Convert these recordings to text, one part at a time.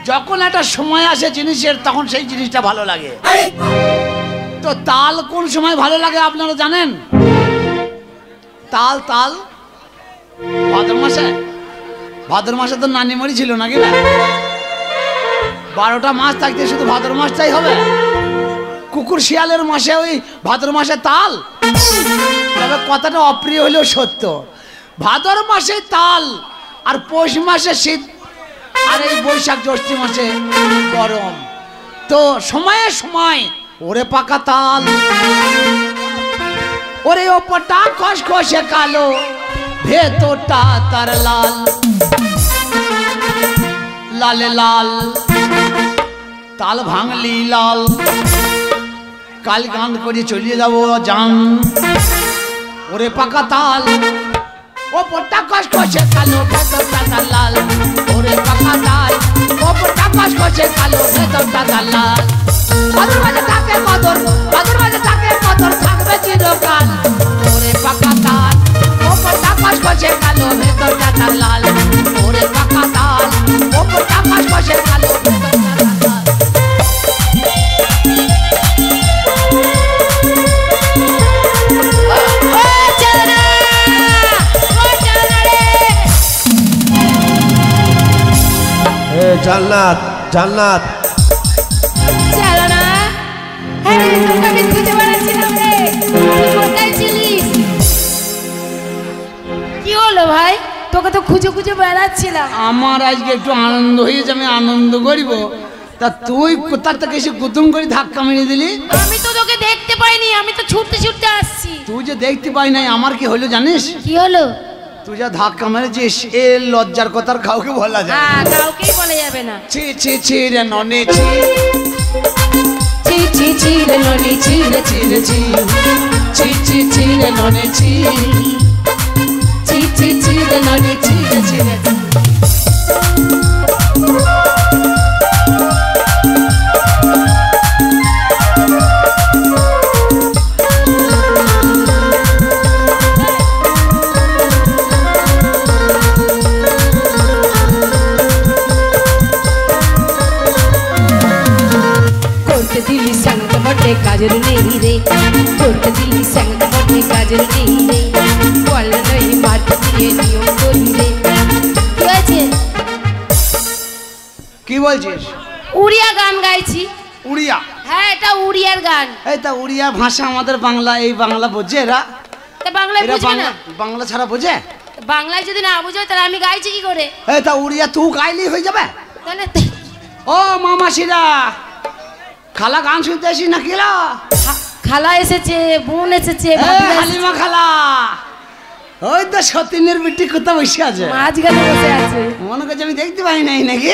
যখন একটা সময় আসে জিনিসের তখন সেই জিনিসটা ভালো লাগে। তো তাল কোন সময় ভালো লাগে আপনারা জানেন? তাল তাল ভাদ্র মাসে। ভাদ্র মাসে তো নানি মরি ছিল নাকি না? 12টা মাস থাকতে শুধু ভাদ্র মাসটাই হবে? কুকুর শিয়ালের মাসে ওই ভাদ্র মাসে তাল? তবে কথাটা অপ্রিয় হলেও সত্য। ভাদ্র মাসে তাল আর পৌষ মাসে শীত আর এই বৈশাখ জ্যৈষ্ঠ মাসে গরম। তো সময়ে সময় ওরে পাকা তাল, ওরে ওপরটা খসখসে কালো, ভেতরটা তার লাল লালে লাল। তাল ভাঙলি লাল, কাল গান করে চলিয়ে যাব জান। ওরে পাকা তাল, ওপরটা খসখসে কালো, ভেতরটা তার লাল। ওরে পাকা তাল, ওপরটা খসখসে কালো, ভেতরটা তার লাল। ভাদর মাঝে থাকে কদর, ভাদর মাঝে থাকে কদর, থাকবে চিরকাল। ওরে পাকা তাল, ওপরটা খসখসে কালো, ভেতরটা তার লাল। ওরে পাকা তাল, ওপরটা খসখসে কালো, ভেতরটা তার লাল। জান্নাত জান্নাত চলো না। হ্যাঁ তোকে খুঁজে বেড়াচ্ছিলাম রে, তুই কোথায় ছিলিস? কি হলো ভাই? তোকে তো খুঁজে খুঁজে বেড়াচ্ছিলাম। আমার আজকে একটু আনন্দ হয়েছে, আমি আনন্দ করিব। তা তুই কোথা থেকে এসে গুতুম করে ধাক্কা মেরে দিলি? আমি তো তোকে দেখতে পাইনি, আমি তো ছুটতে ছুটতে আসছি। তুই যে দেখতে পাই নাই, আমার কি হলো জানিস? কি হলো? তুই যা ধাক্কা মেরেছিস এ লজ্জার কথা কাউকে বলা যায়? হ্যাঁ কাউকেই বলা যাবে না। ছি ছি ছি রে ননে ছি, ছি ছি ছি রে ননি ছি রে ছি রে ছি, ছি ছি ছি রে ননে ছি, ছি ছি ছি রে ননি ছি রে ছি রে। दिल्ली संग मोटे काजल नहीं रे, छोट दिल्ली संग मोटे काजल नहीं रे, बोल नहीं माट दिए नियम करी रे। কি আছে? কি বলছিস? উড়িয়া গান গাইছি। উড়িয়া? হ্যাঁ এটা উড়িয়ার গান। এই তা উড়িয়া ভাষা আমাদের বাংলা, এই বাংলা বোঝে এরা? তা বাংলায় বুঝবে না? বাংলা ছাড়া বোঝে? বাংলায় যদি না বুঝো তাহলে আমি গাইছি কি করে? এই তা উড়িয়া তুই গাইলেই হয়ে যাবে? তাহলে ও মামাসিরা, খালা গান শুনতে আসি না কিলা? খালা এসেছে, বোন এসেছে, হালিমা খালা। ওই তো সতীনের বিটি কোথা বসে আছে, মাঝখানে বসে আছে। মনে করছে আমি দেখতে পাই নাই নাকি?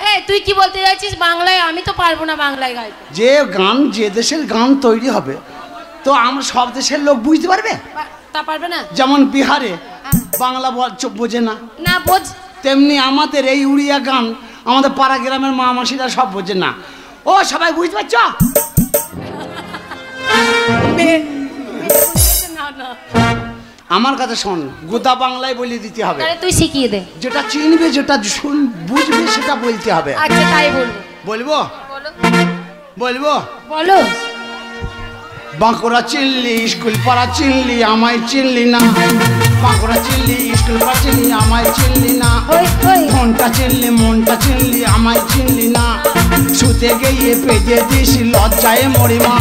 এই তুই কি বলতে যাচ্ছিস বাংলায়? আমি তো পারবো না বাংলায় গাইতে। যে গান যে দেশের গান তৈরি হবে তো আমরা সব দেশের লোক বুঝতে পারবে? তা পারবে না। যেমন বিহারে বাংলা বোঝে না, না বোঝ, তেমনি আমাদের এই উড়িয়া গান আমাদের পাড়া গ্রামের মা মাসিরা সব বোঝে না। ও সবাই বুঝতে পারছ? আমার কথা শোন, গোদা বাংলায় বলে দিতে হবে। তুই শিখিয়ে দে। যেটা চিনবে, যেটা বুঝবে সেটা বলতে হবে। আচ্ছা তাই বলবো। বলবো? বলবো? বলো। বাঁকুড়া চিনলি, স্কুল পাড়া চিনলি, আমায় চিনলি না। বাঁকুড়া চিনলি, স্কুল পাড়া চিনলি, আমায় চিনলি না। মনটা চিনলি, মনটা চিনলি, আমায় চিনলি না। শুতে গিয়ে পেজে দিস, লজ্জায় মরি মা।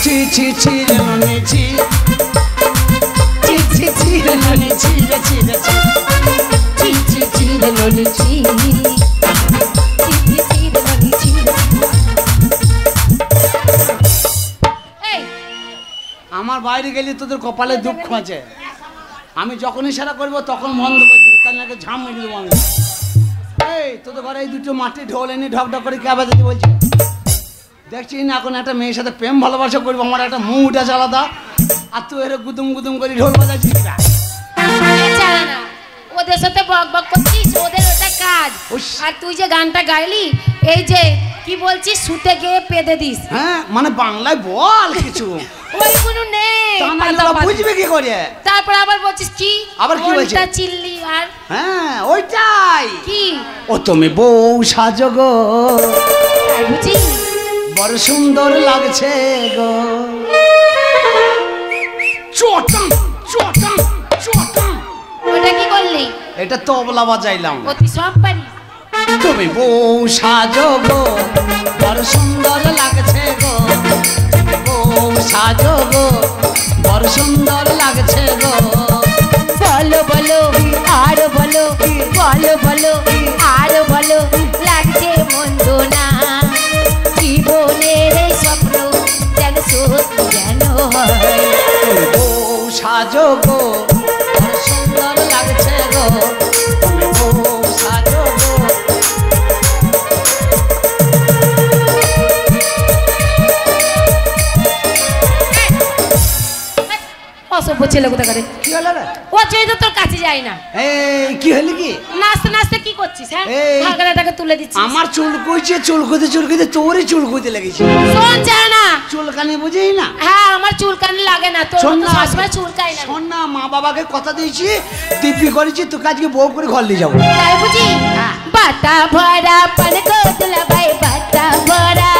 ছি ছি ছি রে ননি ছি, ছি ছি ছি রে ননি ছি রে ছি রে ছি, ছি ছি ছি রে ননি ছি, ছি ছি ছি রে ননি ছি। আমার বাইরে গেলে তোদের কপালে দুঃখ আছে। আমি যখন ইশারা করবো তখন বন্ধ করে দিবি, তার নাকি ঝাম মেরে দেবো আমি। এই তোদের ঘরে এই দুটো মাটি ঢোল এনে ঢক ঢক করে কে বাজাতে বলছে? দেখছি না এখন একটা মেয়ের সাথে প্রেম ভালোবাসা করবো, আমার একটা মুখ উঠেছে আলাদা, আর তুই এর গুদুম গুদুম করে ঢোল বাজাচ্ছিস না। ওদের সাথে বক বক করছিস, ওদের ওটা কাজ। আর তুই যে গানটা গাইলি, এই যে কি বলছিস, শুতে গিয়ে পেদে দিস। হ্যাঁ মানে বাংলায় বল কিছু। ওইগুলো নেই, তা না হলে ওরা বুঝবে কি করে? তারপর আবার বলছিস কি? আবার কি বলছিস? ওইটা চিল্লি আর হ্যাঁ ওইটাই। কি? ও তুমি বউ সাজো গো, বুঝি বড় সুন্দর লাগছে গো। চটাং চটাং চটাং। ওটা কি করলি? এটা তবলা বাজাইলাম। অতি সব পারি। তুমি বউ সাজো গো, বড় সুন্দর লাগছে গো। বউ সাজো গো, বড় সুন্দর লাগছে গো। বলো বলো আর বলো, বলো বলো আর বলো, লাগছে মন্দ না। জীবনের এই স্বপ্ন যেন সত্যি যেন হয়। তুমি বউ সাজো গো, বড় সুন্দর লাগছে গো। তুমি বউ সাজো গো। অসভ্য ছেলে কোথা করে। কি হলো রে? ও যেহেতু তোর কাছে যায় না। এই কি হলো কি? নাচতে নাচতে কি করছিস? হ্যাঁ এই। ঘাগড়াটাকে তুলে দিচ্ছিস। আমার চুল কইছে, চুলকুতে চুলকুতে তোরই চুলকুতে লেগেছে। শোন জানা, চুলকানি বুঝেই না। হ্যাঁ আমার চুলকানি লাগে না, তোর শোন মতো না, সবসময় চুলকাই না। শোন না, মা বাবাকে কথা দিয়েছি, দিব্যি করেছি, তোকে আজকে বউ করে ঘর নিয়ে যাবো। তাই বুঝি? বাটা ভরা পান কোতুলা ভাই, বাটা ভরা,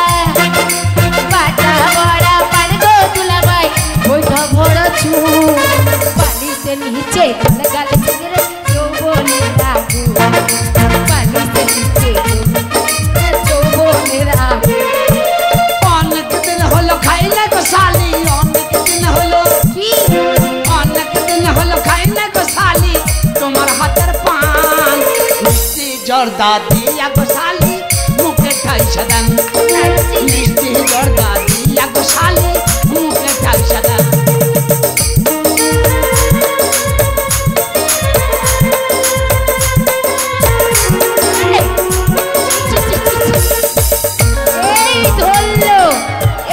বাটা ভরা পান কোতুলা ভাই, ওইটা ভরা চুল পানিতে নিচে গাল সিগরে যৌবনে রাখু, পানিতে নিচে যৌবনে রাখু। অনেক দিন হলো খাইলে গো শালি, অনেক দিন হলো কি? অনেক দিন হলো খাইলে গো শালি, তোমার হাতের পান মিষ্টি জর্দা দিয়া গো শালি, মুখে ঠাইসা দেন। মিষ্টি জর্দা দিয়া গো শালি, মুখে ঠাইসা দেন। এই ধরলো,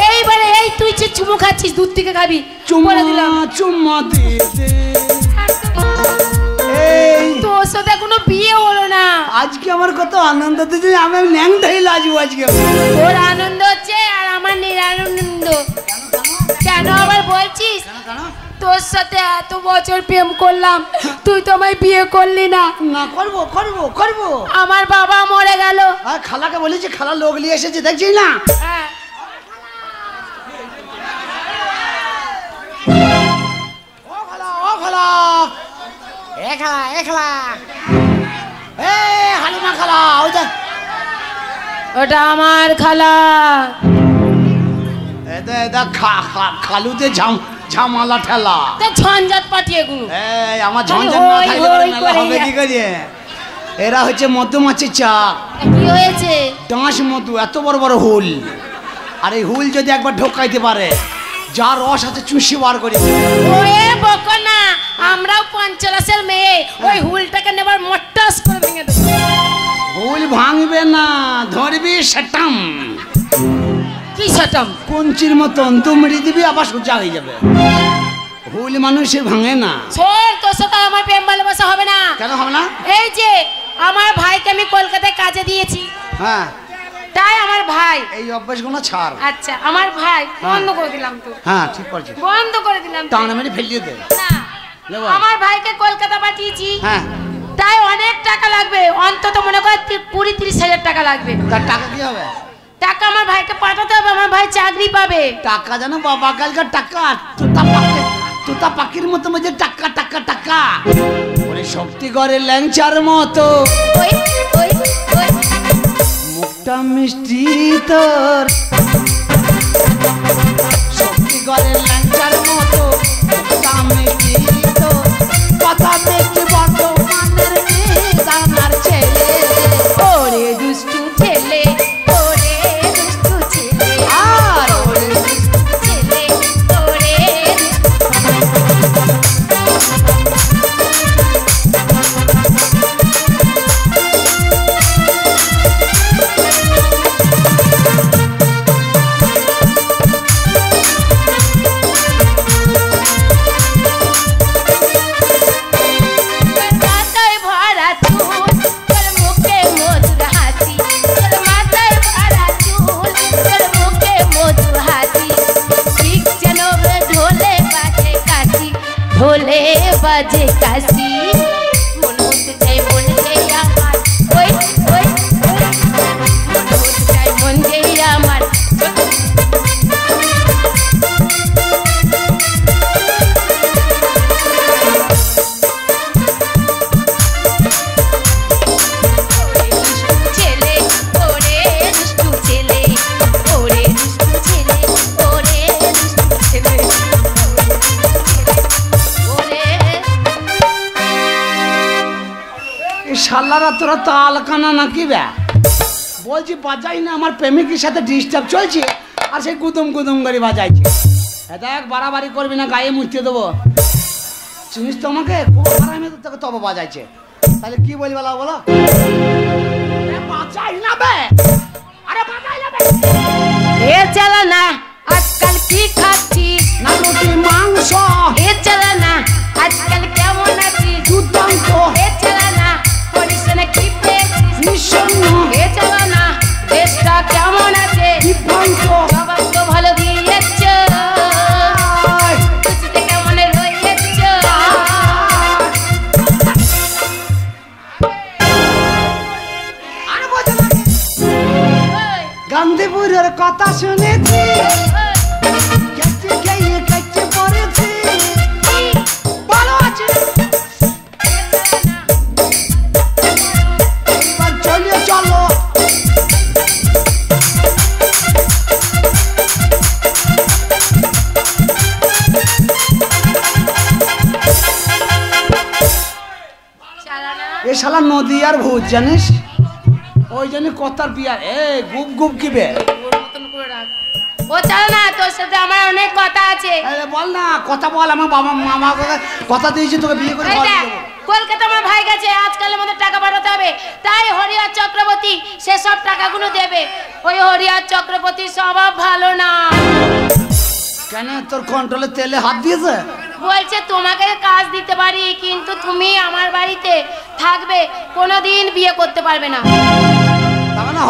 এইবারে এই তুই যে চুমু খাচ্ছিস, দুধ থেকে খাবি। বলে দিলাম চুম্মা দিতে। এই তোর সাথে এখনো বিয়ে হলো না। আজকে আমার কত আনন্দ দিদি, আমি ন্যাংটাই লাজবো আজকে। তোর আনন্দ হচ্ছে আর আমার নিরানন্দ। কেন আবার বলছিস? তোর সাথে এত বছর প্রেম করলাম, তুই তো আমায় বিয়ে করলি না। না করবো করবো করবো। আমার বাবা মরে গেল। আর খালাকে বলেছি, খালা লোক নিয়ে এসেছে, দেখছিস না? হ্যাঁ। ও খালা, ও খালা, এ খালা, এ খালা, এ হালিমা খালা, ওই দেখ। ওটা আমার খালা। খালুতে ঝামালা ঠেলা। তো ঝঞ্ঝাট পাঠিয়ে গুলো। এই আমার ঝঞ্ঝাট না ওই, থাকলে ওই মেলা করে হবে কি করে? এরা হচ্ছে মধুমাছির চাক, কি হয়েছে? ডাঁশ মধু, এত বড় বড় হুল। আর এই হুল যদি একবার ঢোকাইতে পারে, যা রস আছে চুষি বার করে দিবে। ওয়ে বকো না, আমরাও পঞ্চলাশের মেয়ে, ওই হুলটাকে নেবার মট্টাস করে ভেঙে দেবো। হুল ভাঙবে না, ধরবি সেটাম, কি সটম? কঞ্চির মতন তুমড়ি দিবি, আবার সোজা হয়ে যাবে। হুল মানুষের ভাঙে না। শোন, তোর সাথে আমার প্রেম ভালোবাসা হবে না। কেন হবে না? এই যে আমার ভাইকে আমি কলকাতায় কাজে দিয়েছি, হ্যাঁ, তাই আমার ভাই। এই অভ্যাসগুলো ছাড়। আচ্ছা আমার ভাই বন্ধ করে দিলাম তো, হ্যাঁ ঠিক করছিস। বন্ধ করে দিলাম তো। টানা মেরে ফেলিয়ে দে। না, নেবো। আমার ভাইকে কলকাতা পাঠিয়েছি, হ্যাঁ, তাই অনেক টাকা লাগবে, অন্তত মনে কর 20-30 হাজার টাকা লাগবে। তার টাকা কি হবে? টাকা আমার ভাইকে পাঠাতে হবে, আমার ভাই চাকরি পাবে। টাকা জানো বাবা, কালকার টাকা তোতা পাখির মতো মধ্যে টাকা টাকা টাকা, ওরে শক্তি করে ল্যাংচার মতো, ওই ওই ওই মুখটা মিষ্টি তোর, শক্তি করে ল্যাংচার মতো, মুখটা মিষ্টি তোর, কথা মিষ্টি বর্তমানের মেয়েদানার ছেলে। ওরে দুষ্টু ছেলে, ওরে দুষ্টু ছেলে, আর ওরে দুষ্টু ছেলে, ওরে বাজে কাশি মন হতে চাই মন যেই আমার ওই ওই মন হতে চাই মন যেই আমার শালারা তোরা তাল কানা নাকি ব্যা বলছি বাজাই না আমার প্রেমিকের সাথে ডিস্টার্ব চলছে আর সেই গুদম গুদম করে বাজাইছে দেখ বাড়াবাড়ি করবি না গায়ে মুছতে দেবো চিনিস তো আমাকে আমি তো তোকে তবে বাজাইছে তাহলে কি বলবি বলো বাজাই না বে আরে বাজাই না বে এ চলা না আজকাল কি খাচ্ছিস না রুটি মাংস এ চলা না আজকাল কেমন আছিস দুর্দান্ত এ চলা না করিস না কি পেয়েছিস নিঃসন্ন এ চলা না দেশটা কেমন আছে বিভ্রান্ত জবাব তো ভালো দিয়েছ খুশিতে কেমন রয়েছ আরে বোঝা না গান্ধীপুরের কথা শুনেছি কেটে গিয়ে কেটে পড়েছি ভালো আছে এবার চলিয়ে চলো এ শালা নদী আর ভূত জানিস ওই জন্য কথার বিয়ার এ গুপ গুপ কিবে ও চলো না তোর সাথে আমার অনেক কথা আছে আরে বল না কথা বল আমার বাবা মামা কথা দিয়েছি তোকে বিয়ে করে এই ঘরে দেখ, দেবো কলকাতা আমার ভাই গেছে আজকালের মধ্যে টাকা পাঠাতে হবে তাই হরিহর চক্রবর্তী সে সব টাকাগুলো দেবে ওই হরিহর চক্রবর্তীর স্বভাব ভালো না কেন তোর কন্ট্রোলে তেলে হাত দিয়েছে বলছে তোমাকে কাজ দিতে পারি কিন্তু তুমি আমার বাড়িতে থাকবে কোনোদিন বিয়ে করতে পারবে না তার মানে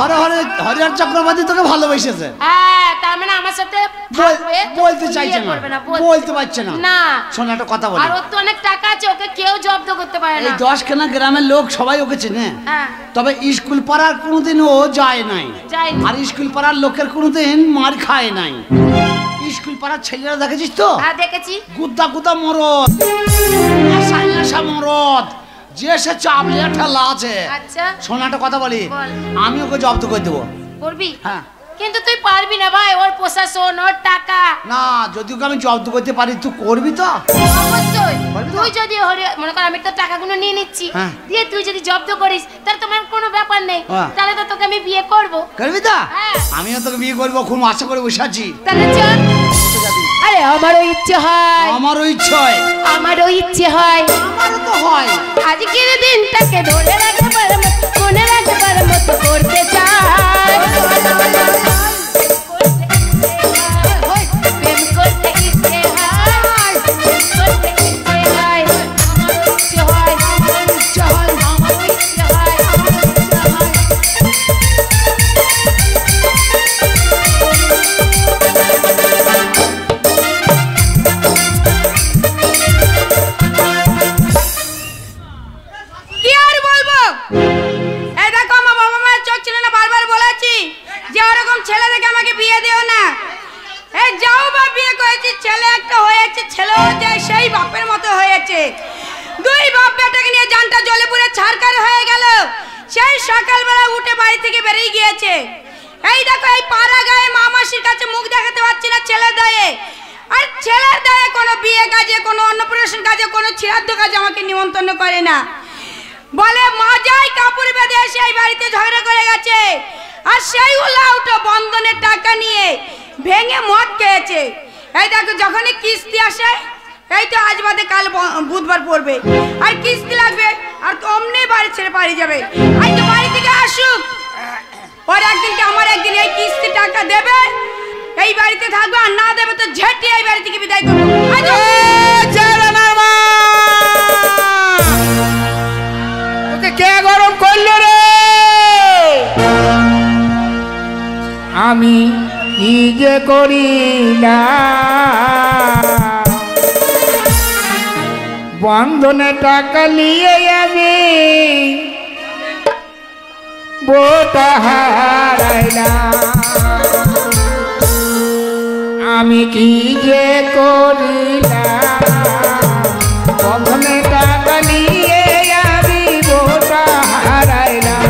হরিহর চক্রবর্তী তোকে ভালোবেসেছে হ্যাঁ তার মানে আমার সাথে থাকবে, বলতে বিয়ে চাইছে করবে না না, বলতে পারছে না না শোন একটা কথা বলি আর ওর তো অনেক টাকা আছে ওকে কেউ জব্দ করতে পারে এই না 10 খানা গ্রামের লোক সবাই ওকে চেনে হ্যাঁ তবে স্কুল পাড়ার কোনোদিন ও যায় নাই যায়নি। আর স্কুল পাড়ার লোকের কোনোদিন মার খায় নাই স্কুল পাড়ার ছেলেরা দেখেছিস তো হ্যাঁ দেখেছি গুদ্দা গুদ্দা মরদ নেশা মরদ যে সে চাবলিয়া ঠেলা আছে আচ্ছা শোন একটা কথা বলি বল। আমি ওকে জব্দ করে দেবো করবি হ্যাঁ কিন্তু তুই পারবি না ভাই ওর প্রশাসন ওর টাকা না যদি ওকে আমি জব্দ করতে পারি তুই করবি তো অবশ্যই পারবি তো? তুই যদি মনে কর আমি তো টাকাগুলো নিয়ে নিচ্ছি হ্যাঁ। দিয়ে তুই যদি জব্দ করিস তাহলে তোমার কোনো ব্যাপার নেই হ্যাঁ। তাহলে তো তোকে আমি বিয়ে করব করবি তো হ্যাঁ। আমিও তোকে বিয়ে করবো খুব আশা করে বসে আছি তাহলে চল আরে আমারও ইচ্ছে হয় আমারও ইচ্ছা হয় আমারও ইচ্ছে হয় আমারও তো হয় আজকের দিনটাকে ধরে রাখবার মতো মনে রাখবার মতো করতে চাই প্রেম করতে ইচ্ছে হয় প্রেম করতে ইচ্ছে হয় আমারও ইচ্ছে হয় আমারও ইচ্ছে হয় আমারও ইচ্ছে হয় আমারও ইচ্ছে হয় কি আর বলবো এই দেখো আমার বাবা মায়ের চোখ ছিল না বারবার বলেছি যে ওরকম ছেলে দেখে আমাকে বিয়ে দিও না এই যাও বা বিয়ে করেছি ছেলে একটা হয়েছে ছেলেও যে সেই বাপের মতো হয়েছে দুই বাপ বেটাকে নিয়ে জানটা জলে পুরে ছারকার হয়ে গেল সেই সকালবেলা উঠে বাড়ি থেকে বেরিয়ে গিয়েছে এই দেখো এই পাড়া গায়ে মামাসির কাছে মুখ দেখাতে পারছি না ছেলের দায়ে আর ছেলের দায়ে কোনো বিয়ে কাজে কোনো অন্নপ্রাশন কাজে কোনো শ্রাদ্ধ কাজে আমাকে নিমন্ত্রণ করে না বলে মজাই কাপড় বেঁধে এসে এই বাড়িতে ঝগড়া করে গেছে আর সেই উল্টো বন্ধনের টাকা নিয়ে ভেঙে মদ খেয়েছে এই দেখো যখনই কিস্তি আসে এই তো আজ বাদে কাল বুধবার পড়বে আর কিস্তি লাগবে আর তো অমনি বাড়ি ছেড়ে পালিয়ে যাবে এই তো বাড়ি থেকে আসুক ওর একদিনকে আমার একদিন এই কিস্তি টাকা দেবে এই বাড়িতে থাকবে আর না দেবে তো ঝেঁটিয়ে এই বাড়ি থেকে বিদায় করবো কে গরম করলো রে আমি কি যে করি না বন্ধনে টাকা নিয়ে আমি বোটা হারাইলাম। আমি কি যে করিলাম, বন্ধনে টাকা নিয়ে আমি বোটা হারাইলাম।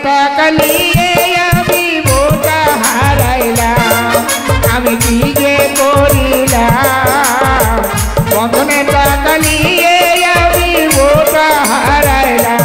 টাকা নিয়ে আমি বোটা হারাইলাম। আমি কি যে করিলাম, বন্ধনে টাকা নিয়ে আমি বোটা হারাইলাম।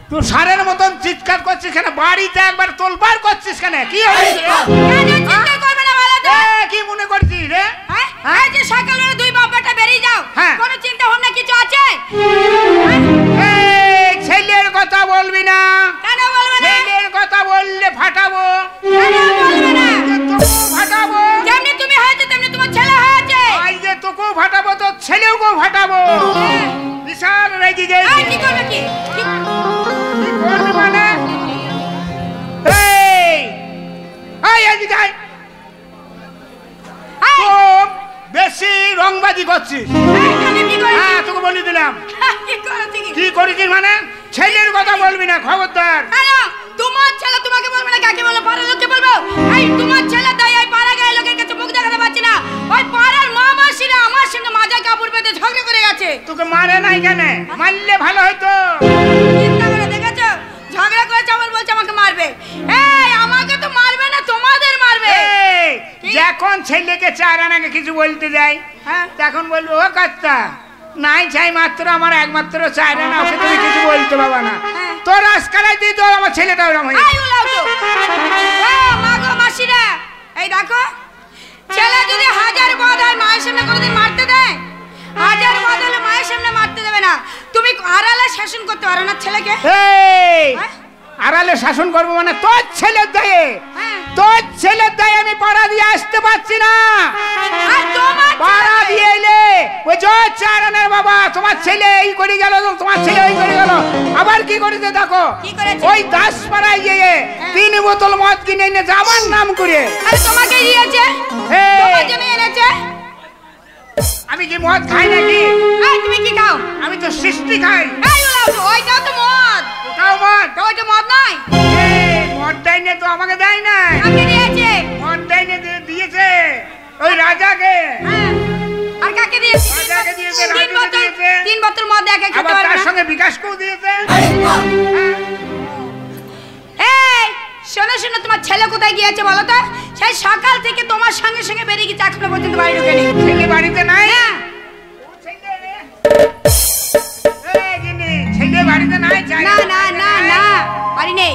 তুই সারের মতন চিৎকার করছিস কেন? বাড়িতে একবার তোলবার করছিস কেন? কি হয়েছে? কি মনে করছিস রে? সকালবেলা দুই বাবাটা বেরিয়ে যাও, কোনো চিন্তা ভাবনা কিছু আছে? ছেলের কথা বলবি না। কেন বলবে না? ছেলের কথা বললে ফাটাবো। কেন বলবে না? তোকেও ফাটাবো। যেমনি তুমি হয়েছে তেমনি তোমার ছেলে হয়েছে। আই যে তোকেও ফাটাবো, তোর ছেলেকেও ফাটাবো। বিশাল রেগে গেছি। কি করবে? কি করবি মানে? এদিকে আয়। খুব বেশি রংবাজি করছিস। হ্যাঁ, তোকে বলে দিলাম। কি করেছিস মানে? ছেলের কথা বলবি না, খবরদার। তোমার ছেলে তোমাকে বলবে না, কাকে বলবো? পাড়ার লোককে বলবো? এই তোমার ছেলে তাই এই পাড়া গায়ে লোকের কাছে মুখ দেখাতে পারছি না। ওই পাড়ার মা মাসিরা আমার সঙ্গে মাজায় কাপড় পেতে ঝগড়া করে গেছে। তোকে মারে নাই কেন? মারলে ভালো হতো। চিন্তা করে দেখেছো? ঝগড়া করেছে, আবার বলছে আমাকে মারবে। এই আমাকে তো মারবে না, তোমাদের মারবে। যখন ছেলেকে চার আনাকে কিছু বলতে যাই, তখন বলবো ও কর্তা নাই চাই মাত্র আমার একমাত্র চার আনা, ওকে তুমি কিছু বলতে পারবা না। তোর আজকালাই তুই তো আমার ছেলেটা ওরকম হয়ে মা গো মাসিরা, এই দেখো ছেলে যদি হাজার বদ হয় মায়ের সামনে কোনোদিন মারতে দেয়? হাজার বদ হলে মায়ের সামনে মারতে দেবে না। তুমি আড়ালে শাসন করতে পারো না ছেলেকে? আড়ালে শাসন করবো মানে তোর ছেলের দায়ে, তোর ছেলের দায়ে আমি পাড়া দিয়ে আসতে পারছি না। পাড়া দিয়ে এলে ওই চার আনার বাবা তোমার ছেলে এই করে গেল, তোমার ছেলে ওই করে গেল। আবার কি করেছে দেখো, ওই 10 পাড়ায় গিয়ে 3 বোতল মদ কিনে এনে আমার নাম করে তোমাকে দিয়েছে, তোমার জন্য এনেছে। আমি কি মদ খাই নাকি? তুমি কি খাও? আমি তো সৃষ্টি খাই। ওইটাও তো মদ। ওটাও মদ? ওইটা মদ নয়। মদ দেয়নি তো, আমাকে দেয় না। কাকে দিয়েছে? মদ দেয়নি, দিয়েছে ওই রাজাকে। আর কাকে দিয়েছে? রাজাকে দিয়েছে, 3 বোতল মদ একা খেতে পারবে না। তার সঙ্গে বিকাশকেও দিয়েছে। এই শোনো শোনো, তোমার ছেলে কোথায় গিয়েছে বলো তো? সেই সকাল থেকে তোমার সঙ্গে সঙ্গে বেরিয়ে গেছে, এখনো পর্যন্ত বাড়ি ঢোকেনি। ছেলে বাড়িতে নাই? ছেলে বাড়িতে নাই? না না না না, বাড়ি নেই।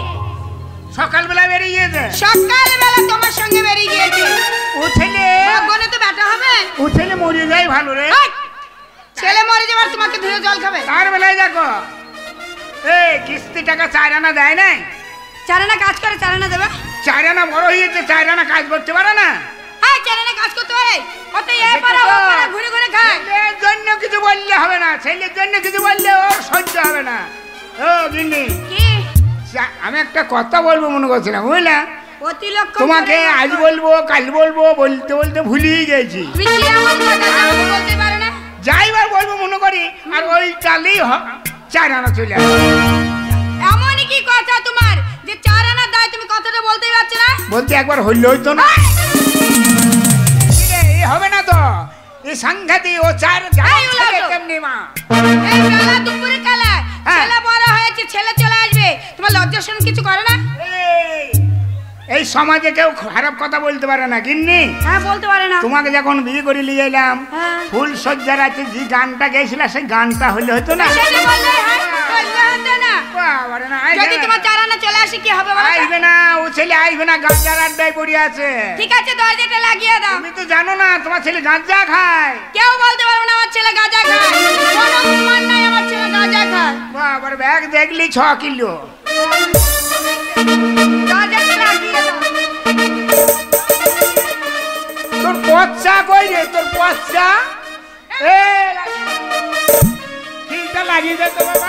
সকালবেলা বেরিয়ে গিয়েছে? সকালবেলা তোমার সঙ্গে বেরিয়ে গিয়েছে। ও ছেলে বনে তো বেটা হবে। ও ছেলে মরে যায় ভালো রে। ছেলে মরে যাবার তোমাকে ধুয়ে জল খাবে? তার বেলায় দেখো এই কিস্তি টাকা 4 আনা দেয় নাই? 4 আনা কাজ করে 4 আনা দেবে? 4 আনা বড় হয়েছে, 4 আনা কাজ করতে পারে না? হ্যাঁ 4 আনা কাজ করতে পারে, কত এ পারা ও পারা ঘুরে ঘুরে খায়। ছেলের জন্য কিছু বললে হবে না, ছেলের জন্য কিছু বললে ওর সহ্য হবে না। ও গিন্নি, কি আমি একটা কথা বলবো মনে করছিলাম, বুঝলা? অতি লক্ষ্য তোমাকে আজ বলবো কাল বলবো, বলতে বলতে ভুলিয়ে গেছি। বলতে পারে না, যাইবার বলবো মনে করি, আর ওই কালেই 4 আনা চলে আসে। এমনই কি কথা তোমার যে 4 আনা দায় তুমি কথাটা বলতেই পারছো না? বলতে একবার হইলে হইতো না? হবে না তো, এই সাংঘাতি ও 4 কেমনি মা? এই বেলা দুপুরে ছেলে চলে আসবে, তোমার লজ্জা শরম কিছু করে না? এই সমাজে কেউ খারাপ কথা বলতে পারে না গিন্নি। হ্যাঁ বলতে পারে না। তোমাকে যখন বিয়ে করে নিয়ে এলাম, হ্যাঁ। ফুল সজ্জার আছে যে গানটা গেছিল সেই গানটা হলে হতো না? সেটা বললে হয়, বললে হতো না। বাবারে না, যদি তোমার চারানা চলে আসে কি হবে বলো তো? আইবে না, ও ছেলে আইবে না, গাঁজার আড্ডায় পড়ে আছে। ঠিক আছে দরজাটা লাগিয়ে দাও। তুমি তো জানো না তোমার ছেলে গাঁজা খায়। কেউ বলতে পারবে না আমার ছেলে গাঁজা খায়, কোনো প্রমাণ নাই আমার ছেলে গাঁজা খায়। বাবার ব্যাগ দেখলি 6 কিলো। দরজাটা লাগিয়ে দাও। তোর পচ্চা কই রে, তোর পচ্চা? ঠিকটা লাগিয়ে দে তো বাবা।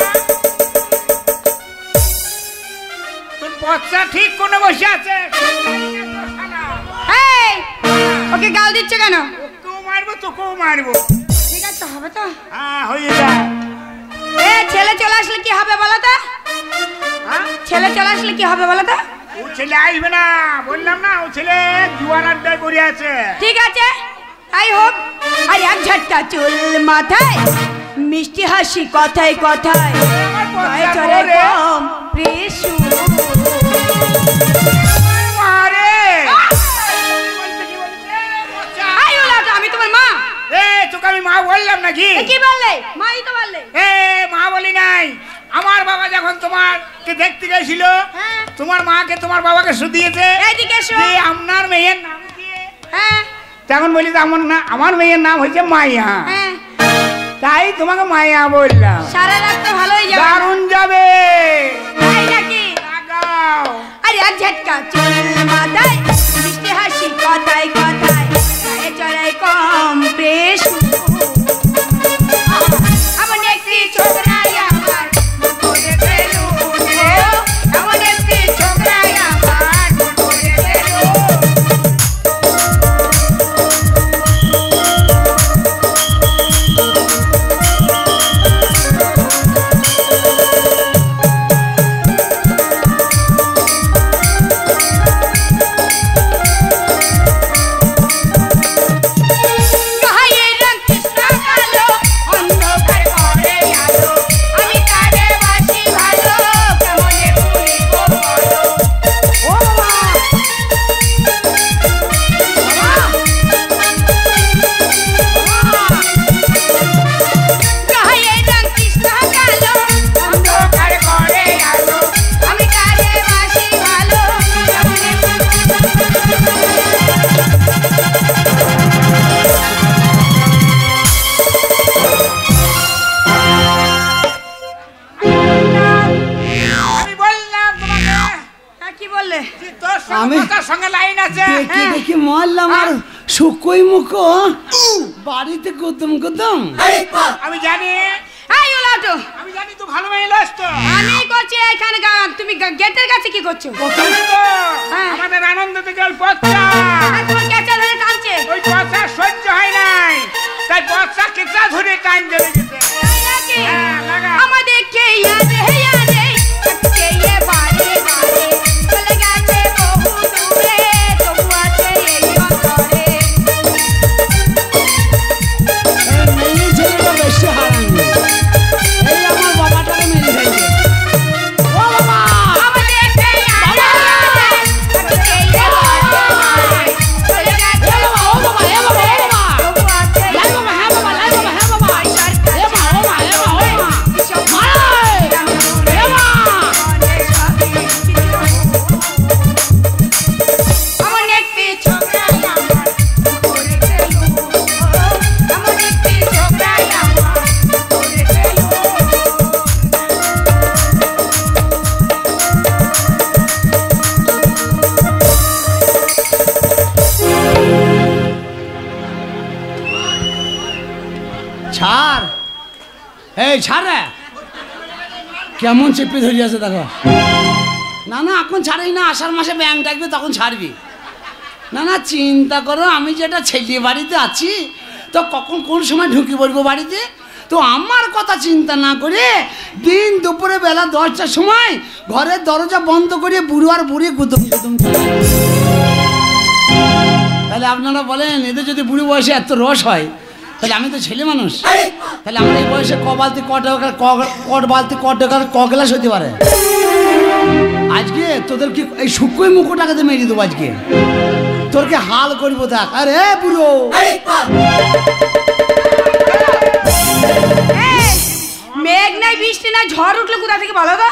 তোর পচ্চা ঠিক কোন বসে আছে? এই, ওকে গাল দিচ্ছ কেন? ওকেও মারবো তোকেও মারবো। ঠিক আছে হবে তো? হ্যাঁ হয়ে যায়। ছেলে চলে আসলে কি হবে বলো তো? হ্যাঁ? ছেলে চলে আসলে কি হবে বলো তো? ও ছেলে আসবে না, বললাম না, ও ছেলে জুয়ার আড্ডায় পড়ে আছে। ঠিক আছে তাই হোক। আর এক ঝটকা চুল মাথায়, মিষ্টি হাসি কথায় কথায়, আমার গায়ে পচ্চা চড়ে করে। কম প্রেসু। মারে। আই ওলাটা, আমি তোমার মা। তোকে আমি মা বললাম নাকি? এ কি বললে? মাই তো বললে। মা বলি নাই। আমার বাবা যখন তোমাকে দেখতে গেছিল, হ্যাঁ। তোমার মাকে তোমার বাবাকে শুধিয়েছে এইদিকে এসো। যে আপনার মেয়ের নাম কি? হ্যাঁ তখন বলি যে আমার মেয়ের নাম হচ্ছে মাইয়া। হ্যাঁ, তাই তোমাকে মাইয়া বললাম। সারা রাত তো ভালোই যাবে। দারুণ যাবে। তাই নাকি? লাগাও। আরে এক ঝটকা চুল মাথায়, মিষ্টি হাসি কথায় কথায়, গায়ে চড়াই কম প্রেসু। এমন একটি ছোকরাই আমার মনে পেলো, এমন একটি ছোকরাই আমার মনে পেলো। দেখি মরলাম আর শুকোই মুখো বাড়িতে কুতুম কুতুম। আমি জানি, এই ওলাটো, আমি জানি তো ভালো মেয়ে লস তো। আমি করছি এখানে গান, তুমি গেটের কাছে কি করছো? হ্যাঁ। আমাদের আনন্দ থেকে পচ্চা, আর তোমার কেঁচা ধরে টানছে। ওই পচ্চা সহ্য হয় নাই, তাই পচ্চা কেঁচা ধরে টান চলে গেছে। তাই নাকি? হ্যাঁ, লাগা। আমাদের কে ইয়াদে ইয়াদে, কে ইয়ে বাড়ি বাড়ি, চলে গেছে বহু দূরে, তবু আছে এই অন্তরে। মেয়ে ছেলেটা বেশি হারাঙ্গি, এই আমার বাবাটাকে মেরে ফেলছে। ও বাবা, আমাদের কে ইয়াদে ইয়াদে, কে ইয়ে বাড়ি বাড়ি, চলে গেছে ও বাবা, এ বাবা, ও বাবা, তবু আছে এই লাই বাবা, হ্যাঁ বাবা, লাই বাবা, হ্যাঁ বাবা, এ মা, ও মা, এ মা, ও মা, মারাই, এ মা। এমন একটি ছোকরাই আমার করে ফেলো, এমন একটি ছোকরাই আমার করে ফেলো। ছাড়, এই ছাড় রে, কেমন চেপে ধরে আছে দেখো। না না এখন ছাড়ি না, আষাঢ় মাসে ব্যাংক ডাকবে তখন ছাড়বি। না না চিন্তা করো, আমি যেটা ছেলে বাড়িতে আছি তো কখন কোন সময় ঢুকে পড়বো বাড়িতে, তো আমার কথা চিন্তা না করে দিন দুপুরে বেলা 10টার সময় ঘরের দরজা বন্ধ করে বুড়ো আর বুড়ি গুদম গুদম চালায়। তাহলে আপনারা বলেন এদের যদি বুড়ি বয়সে এত রস হয় তাহলে আমি তো ছেলে মানুষ, তাহলে আমার এই বয়সে ক বালতি ক বালতি ক গ্লাস হতে পারে? আজকে তোদের কি এই শুকোই মুখো টাকাতে মেরে দেবো আজকে, তোর কি হাল করবো থাক। আরে বুড়ো মেঘ নাই বৃষ্টি নাই ঝড় উঠলো কোথা থেকে বলো তো?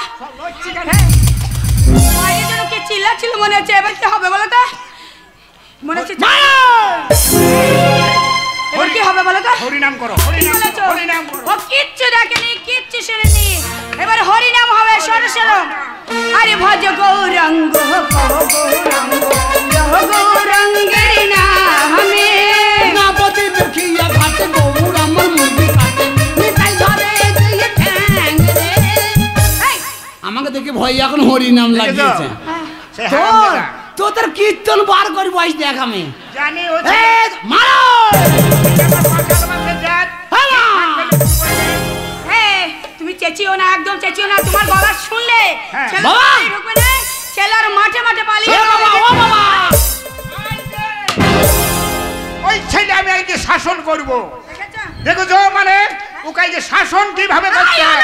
বাইরের জন্য কে চিল্লাচ্ছিল মনে হচ্ছে, এবার কি হবে বলো তো? মনে হচ্ছে এবার কি হবে বলো তো? হরিনাম করো, হরিনাম করো। ও কিচ্ছু দেখেনি, কিচ্ছু শুনেনি, এবার হরিনাম হবে সরসরম। আরে ভজ গৌরঙ্গ গৌরঙ্গের নামে নাপতি দেখিয়া ঘাটে গৌর আমার মুরগি কাটে মিঠাই ধরে দিয়ে ঠ্যাং রে। আমাকে দেখে ভয় এখন হরিনাম লাগিয়েছে। তোদের কীর্তন বার করবো আজ দেখ আমি জানি মারো। তুমি চেঁচিও না, একদম চেঁচিও না, তোমার গলা শুনলে বাবা ঢুকবে না, ছেলের মাঠে মাঠে পালিয়ে ওই ছেলে আমি আজকে শাসন করব। দেখো মানে ওকে যে শাসন কিভাবে করতে হয়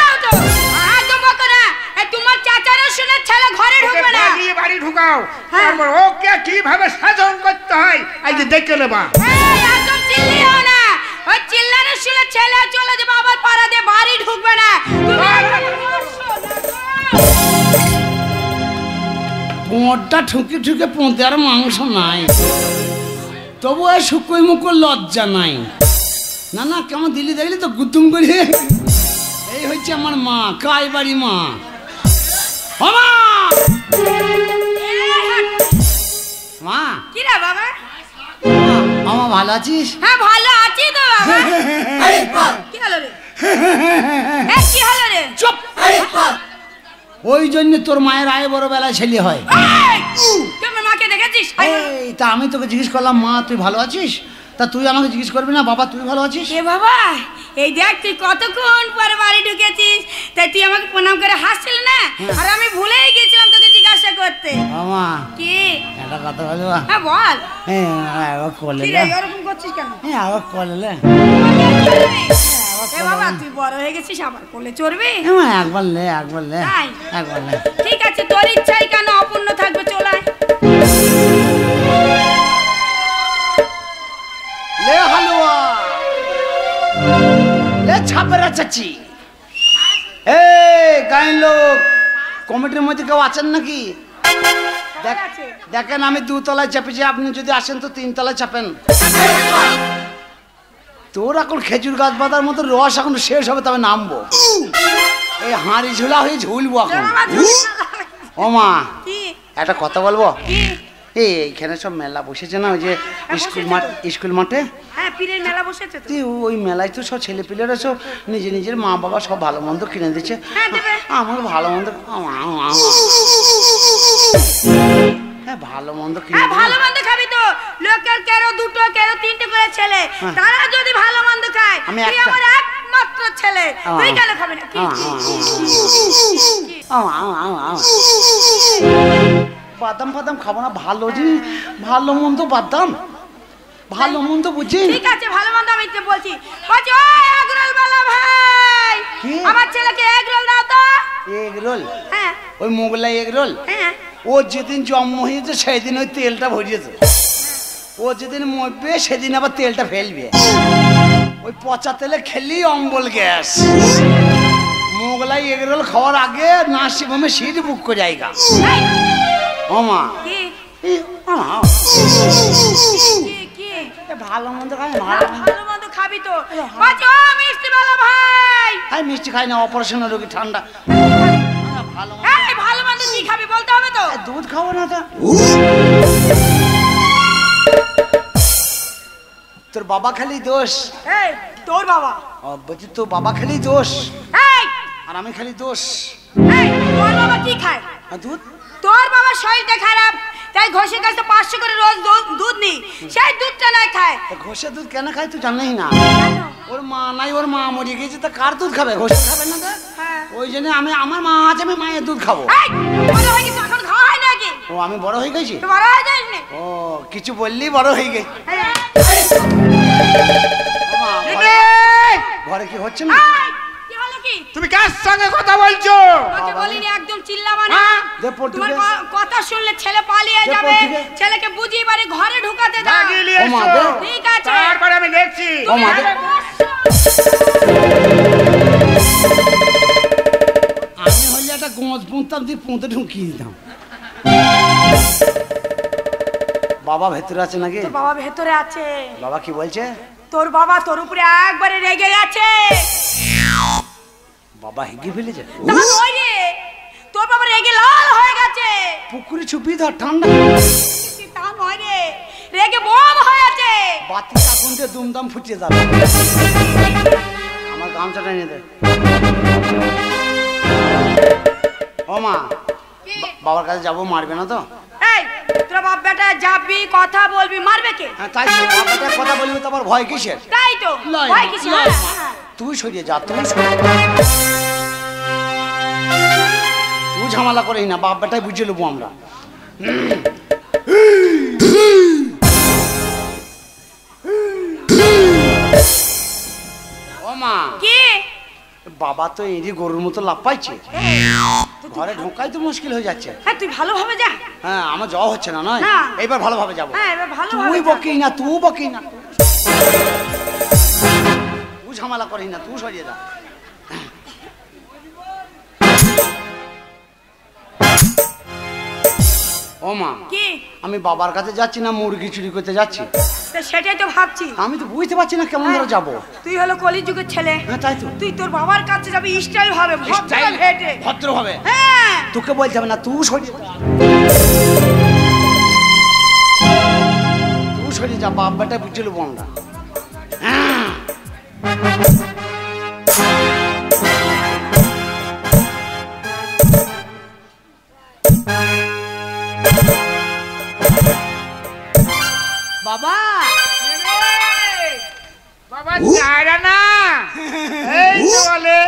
একদম বকো না। তোমার চাচারও শুনে ছেলে ঘরে ঢুকবে না, বাড়ি ঢুকাও, তারপর ওকে কিভাবে শাসন করতে হয় আজকে দেখে নেবা। একদম চিল্লিও না, ওই চিল্লানো শুনে ছেলে চলে যাবে, আবার পাড়া দিয়ে বাড়ি ঢুকবে না। পোঁটটা ঠুকে ঠুকে পোঁতে আর মাংস নাই, তবু ওই শুকোই মুখো লজ্জা নাই। না না কেমন দিল্লি দেখলি তো গুতুম করে। এই হচ্ছে আমার মা, কাই বাড়ি মা। মা মা কি রে বাবা? মামা ভালো আছিস? হ্যাঁ ভালো আছি তো বাবা। কি হলো রে? কি হলো রে? চুপ। ওই জন্য তোর মায়ের আয় বড় বেলায় ছেলে হয়। তুই আমার মাকে দেখেছিস? এই তা আমি তোকে জিজ্ঞেস করলাম মা তুই ভালো আছিস, তা তুই আমাকে জিজ্ঞেস করবি না বাবা তুই ভালো আছিস? এ বাবা এই দেখ তুই কতক্ষণ পরে বাড়ি ঢুকেছিস, তাই তুই আমাকে প্রণাম করে হাসছিলি না, আর আমি ভুলেই গেছিলাম তোকে জিজ্ঞাসা করতে। মামা কি একটা কথা বলবো? হ্যাঁ বল। আবার করলে কি রে এরকম করছিস কেন? আবার করলে এ বাবা তুই বড় হয়ে গেছিস, আবার করলে চড়বি? একবার লে একবার লে তাই? একবার লে। ঠিক আছে তোর ইচ্ছাই কেন অপূর্ণ থাকবে, চলায় লে হালুয়া লে ছাপেরা চাচি। এই গায়ের লোক কমিটির মধ্যে কেউ আছেন নাকি? দেখেন আমি 2 তলায় চাপেছি, আপনি যদি আসেন তো 3 তলায় চাপেন। তোর এখন খেজুর গাছ বাঁধার মতো রস এখন শেষ হবে, তবে নামবো। এই হাঁড়ি ঝোলা হয়ে ঝুলবো এখন। ও মা একটা কথা বলবো? এইখানে সব মেলা বসেছে না, ওই যে স্কুল মাঠে। হ্যাঁ পীরের মেলা বসেছে তো। ওই মেলায় তো সব ছেলে পিলেরা সব নিজের মা বাবা সব ভালো মন্দ কিনে দিচ্ছে। আমার ভালো মন্দ ভালো মন্দ কিনে ভালো মন্দ খাবি তো, লোকের কেন 2টো কেন 3টে করে ছেলে, তারা যদি ভালো মন্দ খায়, তুই আমার একমাত্র ছেলে, তুই কেন খাবি না? বাদাম ফাদাম খাবো না, ভালো জিনিস ভালো মন্দ বাদাম ভালো মন্দ বুঝি। ঠিক আছে ভালো মন্দ আমি বলছি। বলছি ওই এগরোল বালা ভাই, আমার ছেলেকে এগরোল দাও তো। এগরোল? হ্যাঁ ওই মোগলাই এগরোল। হ্যাঁ ও যেদিন জন্ম হয়েছে সেদিন ওই তেলটা ভরিয়েছে, ও যেদিন মরবে সেদিন আবার তেলটা ফেলবে। ওই পচা তেলে খেলি অম্বল গ্যাস। মোগলাই এগরোল খাওয়ার আগে নার্সিংহোমে সিট বুক করে জায়গা। ও মা ভালো মন্দ খাই, ভালো মন্দ খাবি তো। বলছি ও মিষ্টি বালা ভাই, আমি মিষ্টি খাই না, অপারেশনের রোগী ঠান্ডা। ভালো মন্দ কি খাবি বলতে হবে তো। দুধ খাবো না তো? তোর বাবা খালি দোষ। তোর বাবা? বলছি তোর বাবা খালি দোষ আর আমি খালি দোষ। তোর বাবা কি খায়? দুধ। তোর বাবা শরীরটা খারাপ, তাই ঘোষের কাছে 500 করে রোজ দুধ নি, সেই দুধটা না খায়। ঘোষের দুধ কেন খায় তুই জানিস না? ওর মা নাই, ওর মা মরে গেছে, তা কার দুধ খাবে? ঘোষের খাবে না তো? ওই জন্য আমি আমার মা আছে, আমি মায়ের দুধ খাবো। ও আমি বড় হয়ে গেছি? ও কিছু বললি বড় হয়ে গেছি। ঘরে কি হচ্ছে না? এই, কি হলো কি? তুমি কার সঙ্গে কথা বলছো? তোমাকে বলিনি একদম চিল্লাবা না। হ্যাঁ? দে পড়তে তোমার দে। কথা শুনলে ছেলে পালিয়ে দে যাবে। পড়তে দে। ছেলেকে বুঝিয়ে বাড়ি ঘরে ঢুকাতে দাও। লাগিয়ে নিয়ে ও মা, এসো। দে। ঠিক আছে। তারপরে আমি দেখছি। ও মা, দে। আরে বসো। আমি হলে একটা গোঁজ পুঁততাম, দিয়ে পুঁতে ঢুকিয়ে দিতাম। বাবা ভেতরে আছে নাকি? তোর বাবা ভেতরে আছে। বাবা কি বলছে? তোর বাবা তোর উপরে একবারে রেগে গেছে। বাবা হেগে ফেলেছে? তা নয় রে, তোর বাবা রেগে লাল হয়ে গেছে। পুকুরে ছুপি ধর, ঠান্ডা। তা নয় রে, রেগে বোম হয়ে আছে। বাতি আগুন দিয়ে দুমদাম ফুটিয়ে যাবে। আমার গামছাটা নিয়ে দে। ও মা, বাবার কাছে যাবো, মারবে না তো? এই তোর বাপ বেটা যাবি, কথা বলবি, মারবে কে? হ্যাঁ, তাই তো, বাবাটার কথা বলবি তো আবার ভয় কিসের? তাই তো লয়, ভয় কিছু লয়। হ্যাঁ। তুই সরিয়ে যা, তুই সরিয়ে যা। তুই ঝামেলা করিস না, বাপ বেটাই বুঝে নেবো আমরা। ও মা, কি বাবা তো এরই গরুর মতো লাফাইছে, ঘরে ঢোকাই তো মুশকিল হয়ে যাচ্ছে। হ্যাঁ তুই ভালোভাবে যা। হ্যাঁ, আমার যাওয়া হচ্ছে না, নয় না। এইবার ভালোভাবে যাবো। হ্যাঁ এবার ভালোভাবে তুই যা। বকি না, তুই বকি না, তুই ঝামেলা করিস না, তুই সরিয়ে যা। ও মা, কি আমি বাবার কাছে যাচ্ছি না মুরগি চুরি করতে যাচ্ছি? তা সেটাই তো ভাবছি। আমি তো বুঝতে পারছি না কেমন ধরে যাবো। তুই হলো কলিযুগের ছেলে। হ্যাঁ, তাই তো। তুই তোর বাবার কাছে যাবি স্টাইল ভাবে, ভদ্র Style, হেঁটে। ভদ্রভাবে। হ্যাঁ তোকে বলতে হবে না, তুই সরিয়ে যা, তুই সরিয়ে যা, বাপ বেটা বুঝে নেবো আমরা। হ্যাঁ। বাবা, বাবা চাইরা না, এই তো বলে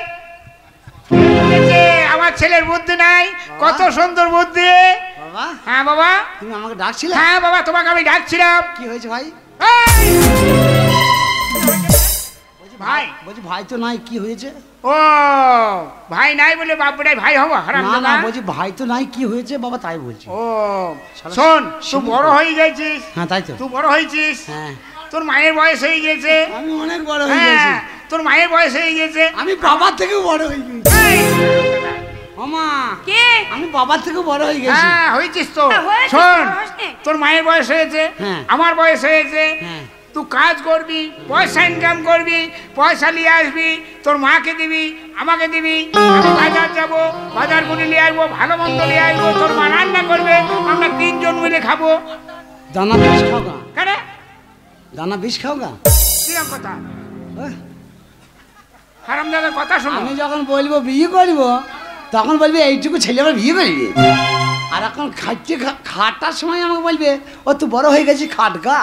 এই যে আমার ছেলের বুদ্ধি নাই, কত সুন্দর বুদ্ধি। বাবা, হ্যাঁ বাবা। তুমি আমাকে ডাকছিলে? হ্যাঁ বাবা, তোমাকে আমি ডাকছিলাম। কি হয়েছে ভাই? এই! ভাই, বলছি ভাই তো নাই, কি হয়েছে? ও ভাই নাই বলে বাপটাই ভাই হবো হারাম না না, দাদা। বলছি ভাই তো নাই, কি হয়েছে বাবা তাই বলছি। ও শোন, তুই বড় হয়ে গেছিস। হ্যাঁ, তাই তো। তুই বড় হয়েছিস, হ্যাঁ, তোর মায়ের বয়স হয়ে গেছে। আমি অনেক বড় হয়ে গেছি। হ্যাঁ, তোর মায়ের বয়স হয়ে গেছে। আমি বাবার থেকেও বড় হয়ে গেছি। এই! মামা, কে আমি বাবার থেকেও বড় হয়ে গেছি। হ্যাঁ হয়েছিস তো। হ্যাঁ, হয়েছিস, শোন, তোর হয়েছে। তোর মায়ের বয়স হয়েছে, হ্যাঁ। আমার বয়স হয়েছে। হ্যাঁ, তুই কাজ করবি, পয়সা ইনকাম করবি, পয়সা নিয়ে আসবি, তোর মাকে দিবি, আমাকে দিবি। আমি বাজার যাবো, বাজার করে নিয়ে আসবো, ভালো মন্দ নিয়ে আসবো, তোর মা রান্না করবে, আমরা 3 জন মিলে খাবো। দানা বিষ খাও গা, কেন দানা বিষ খাও গা। কিরম কথা? আহ, হারাম দাদার কথা শোনো। আমি যখন বলবো বিয়ে করবো, তখন বলবি এইটুকু ছেলে আবার বিয়ে করবি। আর এখন খাচ্ছে, খাটার সময় আমাকে বলবে ও তুই বড় হয়ে গেছি, খাট গা।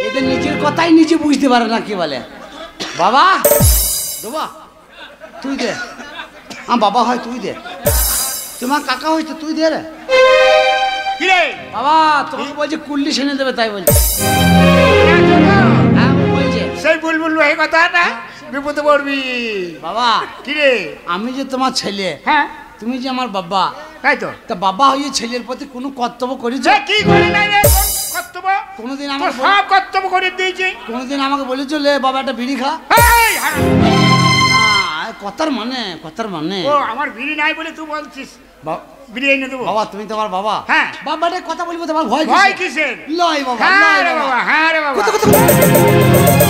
এদের নিজের কথাই নিজে বুঝতে পারে না, কি বলে বাবা দেবা, তুই দে। আমার বাবা হয় তুই দে, তোমার কাকা হয়েছে তুই দে রে। কি রে? বাবা তোমাকে বলছে কুল্লি সেনে দেবে, তাই বলছে। হ্যাঁ, ও বলছে। সেই বুলবুল এই কথা না, বিপদে পড়বি। বাবা, কি রে? আমি যে তোমার ছেলে, হ্যাঁ তুমি যে আমার বাবা, তাই তো। তা বাবা হয়ে ছেলের প্রতি কোনো কর্তব্য করেছো? যে কি করি নাই রে কর্তব্য? কোনোদিন তোর আমাকে সব কর্তব্য করে দিয়েছি। কোনোদিন আমাকে বলেছো লে বাবা একটা বিড়ি খা? এই, হারাম। না, কথার মানে, কথার মানে। ও আমার বিড়ি নাই বলে তুই বলছিস বা- বিড়ি এনে দেবো? বাবা তুমি তোমার বাবা। হ্যাঁ। বাবাটা কথা বলবো তোমার ভয় ভয় কিসের? কিসের? লয় বাবা, হ্যাঁ লয় রে বাবা। বাবা, হ্যাঁ রে বাবা। কত, কত, কত।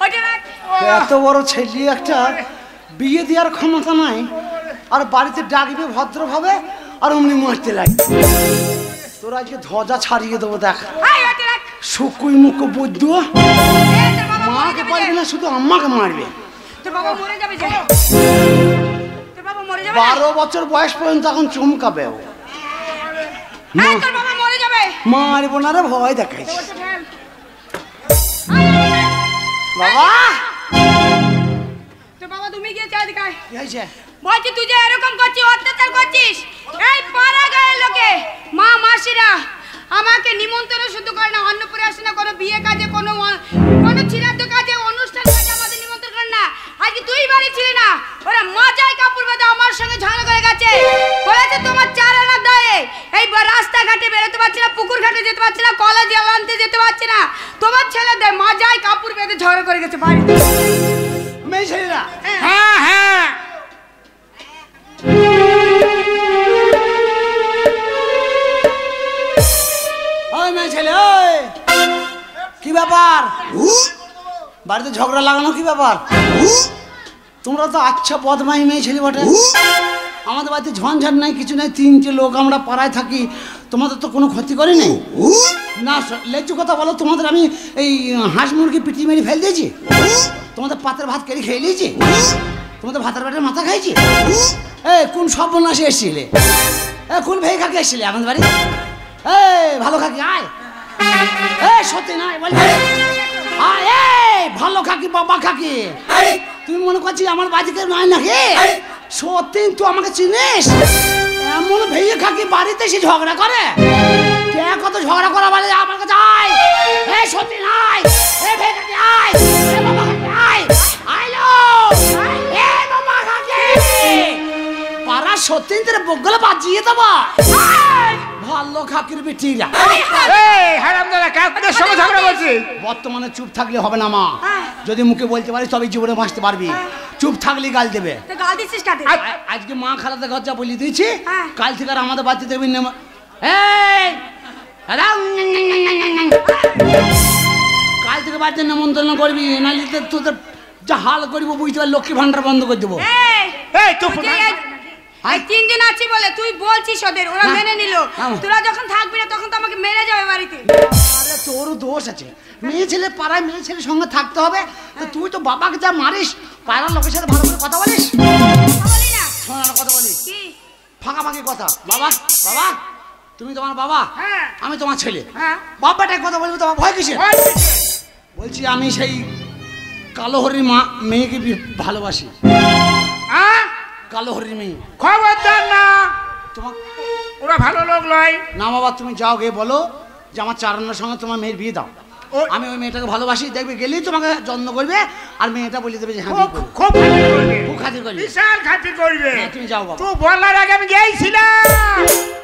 ওটা রাখ। এত বড় ছেলে একটা বিয়ে দেওয়ার ক্ষমতা নাই, আর বাড়িতে ডাকবে ভদ্রভাবে আর অমনি মারতে লাগে। তোর আজকে ধ্বজা ছাড়িয়ে দেবো দেখ। শুকুই মুখ বুদ্ধ মাকে পারবে না, শুধু আম্মাকে মারবে। 12 বছর বয়স পর্যন্ত এখন চমকাবে। মারবো না রে, ভয় দেখাইছে। বাবা বাবা তুমি গিয়ে চারিদিকে কি হয়েছে? বলছি তুই যে এরকম করছিস, অত্যাচার করছিস, এই পাড়া গায়ের লোকে মা মাসিরা আমাকে নিমন্ত্রণ শুধু করে না, অন্নপুরে আসে না, কোনো বিয়ে কাজে, কোনো চিরাদ্দ কাজে, অনুষ্ঠান কাজে আমাদের নিমন্ত্রণ করে না। আজকে তুই বাড়ি ছিলি না, ওরা মজায় কাপড় বেঁধে আমার সঙ্গে ঝগড়া করে গেছে। বলেছে তোমার 4 আনা দেয়, এই রাস্তাঘাটে বেরোতে পারছি না, পুকুর ঘাটে যেতে পারছি না, কলা জল আনতে যেতে পারছি না, তোমার ছেলে দেয় মজায় কাপড় বেঁধে ঝগড়া করে গেছে বাড়িতে। মেয়ে ছেলেরা? হ্যাঁ হ্যাঁ। ওই মেয়ে ছেলে, ওই কি ব্যাপার? বাড়িতে ঝগড়া লাগানো কি ব্যাপার? তোমরা তো আচ্ছা বদমাই মেয়ে ছেলে বটে। আমাদের বাড়িতে ঝঞ্ঝাট নাই, কিছু নাই, 3টে লোক আমরা পাড়ায় থাকি, তোমাদের তো কোনো ক্ষতি করে নেই না। লেচু কথা বলো, তোমাদের আমি এই হাঁস মুরগি পিটি মেরে ফেল দিয়েছি? তোমাদের পাতের ভাত কেড়ে খেয়ে নিয়েছি? তোমাদের ভাতের পেটের মাথা খাইছি? কোন সর্বনাশে এসেছিলে? কোন ভেই খাকি এসেছিলে আমাদের বাড়ি? ভালো খাকি আয়, সত্যি নয় বলবে ভালো খাকি, বাবা খাকি। তুমি মনে করছি আমার বাড়িতে নয় নাকি? সত্যি তুই আমাকে চিনিস? এমন ভেয়ে খাকি বাড়িতে এসে ঝগড়া করে? কে কত ঝগড়া করা বলে আমার কাছে আয়। সত্যি নয়, ভেয়ে খাকি আয়, বাবা খাকি আয়, আইলো বাবা খাকি। পাড়া সত্যি তোর বগলে বাজিয়ে দেবো। ভালো খাকির বেটিরা বর্তমানে চুপ থাকলে হবে না মা, যদি মুখে বলতে পারিস তবে জীবনে বাঁচতে পারবি। চুপ থাকলে গাল দেবে। আজকে মা খালাতে ঘর যা বলে দিয়েছি, কাল থেকে আর আমাদের বাড়িতে দেবেন না। কাল থেকে বাড়িতে নেমন্তন্ন করবি, নাহলে তোদের যা হাল করবো বুঝতে পারি, লক্ষ্মী ভান্ডার বন্ধ করে দেবো। 3 দিন আছি বলে তুই বলছিস ওদের, ওরা মেনে নিল। তোরা যখন থাকবি না তখন তো আমাকে মেরে যাবে বাড়িতে। আরে তোর দোষ আছে, মেয়ে ছেলে পাড়ায় মেয়ে ছেলের সঙ্গে থাকতে হবে। তুই তো বাবাকে যা মারিস, পাড়ার লোকের সাথে ভালো করে কথা বলিস? বলি না, শোনা না কথা বলিস, ফাঁকাফাঁকি কথা। বাবা বাবা তুমি তোমার বাবা, আমি তোমার ছেলে, বাবাটাই কথা বলবো, তোমার ভয় কিসে? বলছি আমি সেই কালো হরির মা মেয়েকে ভালোবাসি। কালো হরির মেয়ে খবরদার না, তোমার ওরা ভালো লোক নয়। না বাবা, তুমি যাও গিয়ে বলো যে আমার 4 আনার সঙ্গে তোমার মেয়ের বিয়ে দাও। আমি ওই মেয়েটাকে ভালোবাসি, দেখবে গেলেই তোমাকে যত্ন করবে, আর মেয়েটা বলে দেবে যে হ্যাঁ খুব খাতির করবে, বিশাল খাতির করবে। তুমি যাও বাবা। তুই বলার আগে আমি গিয়েছিলাম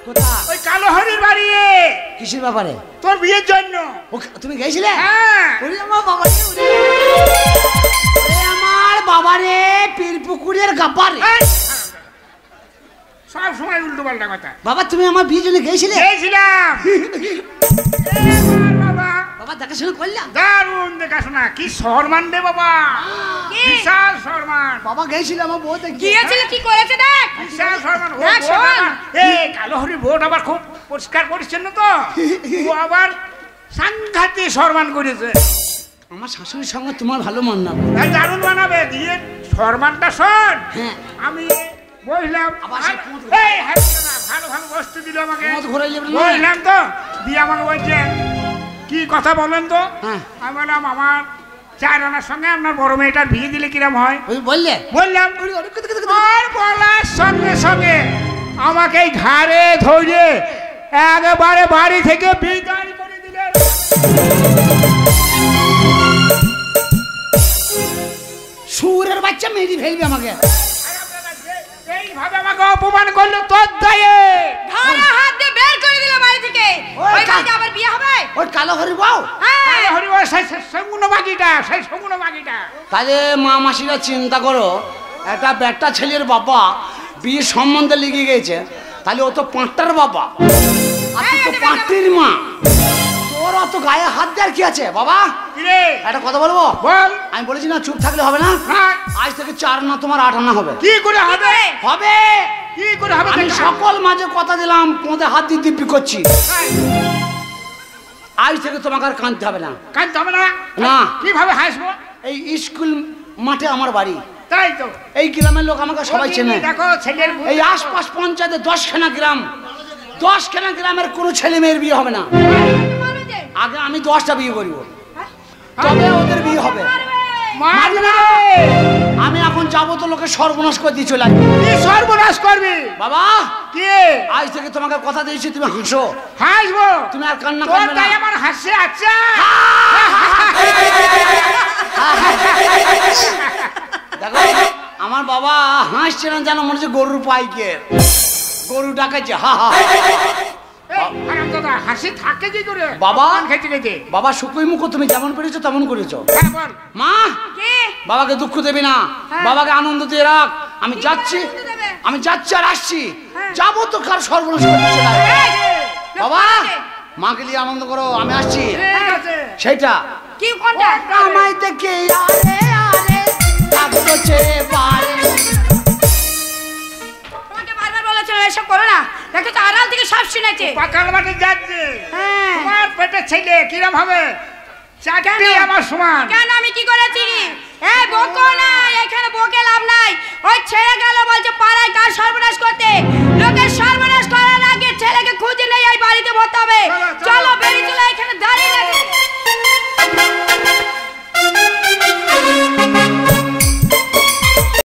কোথায়? ওই কালো হরির বাড়ি। কিসের ব্যাপারে? তোর বিয়ের জন্য। তুমি গেছিলে? হ্যাঁ। আমার বাবারে পীর পুকুরের গাপারে সব সময় উল্টো পাল্টা কথা। বাবা তুমি আমার বিয়ের জন্য গেছিলে? গেছিলাম। বাবা দেখাশোনা করলাম, দারুণ দেখাশোনা, কি সম্মান রে বাবা, বিশাল সম্মান। বাবা গেছিলাম, আমার বউ গিয়েছিল, কি করেছে দেখ, বিশাল সম্মান। কালো হরি বোট আবার খুব পরিষ্কার পরিচ্ছন্ন তো, ও আবার সাংঘাতিক সম্মান করেছে। আমার শাশুড়ির সঙ্গে তোমার ভালো মান না, দারুণ বানাবে দিয়ে সম্মানটা শোন। হ্যাঁ আমি বললাম ভালো ভালো বস্তু দিল আমাকে, বললাম তো, দিয়ে আমাকে বলছে কি কথা বলেন তো? আমি বললাম আমার 4 আনার সঙ্গে আপনার বড় মেয়েটার বিয়ে দিলে কিরম হয়? বললে? বললাম, আর বলার সঙ্গে সঙ্গে আমাকে ঘাড়ে ধরে একেবারে বাড়ি থেকে বিদায় করে দিলেন। সুরের বাচ্চা মেরে ফেলবে আমাকে, এইভাবে আমাকে অপমান করলো তোর দায়ে। হাত দিয়ে বের করে দিল বাড়ি থেকে। ওই বাড়িতে আবার বিয়ে হবে? ওই কালো হরি বউ, কালো হরি বউ সেই সগুণ বাকিটা, সেই সগুণ বাকিটা। তাহলে মা মাসিরা চিন্তা করো, একটা বেটা ছেলের বাবা বিয়ে সম্বন্ধে লিখে গেছে, তাহলে ও তো 5টার বাবা, আর তুই তো 5টির মা। তোর বড় অত গায়ে হাত দেওয়ার কি আছে বাবা? একটা কথা বলবো? বল। আমি বলেছি না চুপ থাকলে হবে না। আজ থেকে 4 না তোমার 8 আনা হবে। কি করে হবে? হবে কি করে হবে? আমি সকল মাঝে কথা দিলাম, পদে হাত দিয়ে দিব্যি করছি। আজ থেকে তোমাকে আর কাঁদতে হবে না। কাঁদতে হবে না? না। কিভাবে হাসবো? এই স্কুল মাঠে আমার বাড়ি, তাই তো। এই গ্রামের লোক আমাকে সবাই চেনে। দেখো ছেলের এই আশপাশ পঞ্চায়েতে 10খানা গ্রাম, 10খানা গ্রামের কোনো ছেলে মেয়ের বিয়ে হবে না। আগে আমি 10টা বিয়ে করব, তবে ওদের বিয়ে হবে। আমি এখন যাবো তো লোকে সর্বনাশ করে দিয়ে চলে আসবি। কি সর্বনাশ করবি বাবা? কি? আজ থেকে তোমাকে কথা দিয়েছি, তুমি হাসো। হাসবো? তুমি আর কান্না তোর করবে না। তাই আমার হাসছে। আচ্ছা দেখো আমার বাবা হাসছে না, যেন মনে হচ্ছে গরুর পাইকে গরু ডাকাচ্ছে। হা হা হাসি থাকে কি করে বাবা? খেতে খেতে বাবা শুকুই মুখ তুমি যেমন পেরেছো তেমন করেছো। মা কি? বাবাকে দুঃখ দেবে না, হ্যাঁ। বাবাকে আনন্দ দিয়ে রাখ। আমি কি যাচ্ছি, আনন্দ দেবে? আমি যাচ্ছি আর আসছি। হ্যাঁ। যাবো তো কার সর্বনাশ করে দিয়ে চলে আসবো। বাবা লোক মাকে নিয়ে আনন্দ করো, আমি আসছি। ঠিক আছে। সেইটা কি কোনটা? আমায় দেখে আরে আরে লাগছে বারে। তোমাকে বারবার বলেছিল এসব করো না, দেখো তো আড়াল থেকে সব শুনেছে। পাকাল মাঠে যাচ্ছে। হ্যাঁ। তোমার পেটে ছেলে কিরম হবে? চাকরি কেন? আমার সমান। কেন আমি কি করেছি? এই বকো না, এখানে বকে লাভ নাই। ওই ছেড়ে গেল বলছে পাড়ায় কার সর্বনাশ করতে। লোকের সর্বনাশ করার আগে ছেলেকে খুঁজে নেই এই বাড়িতে ভরতে হবে। চলো, চলো। চলো বেরিয়ে চলো, এখানে দাঁড়িয়ে লাগে।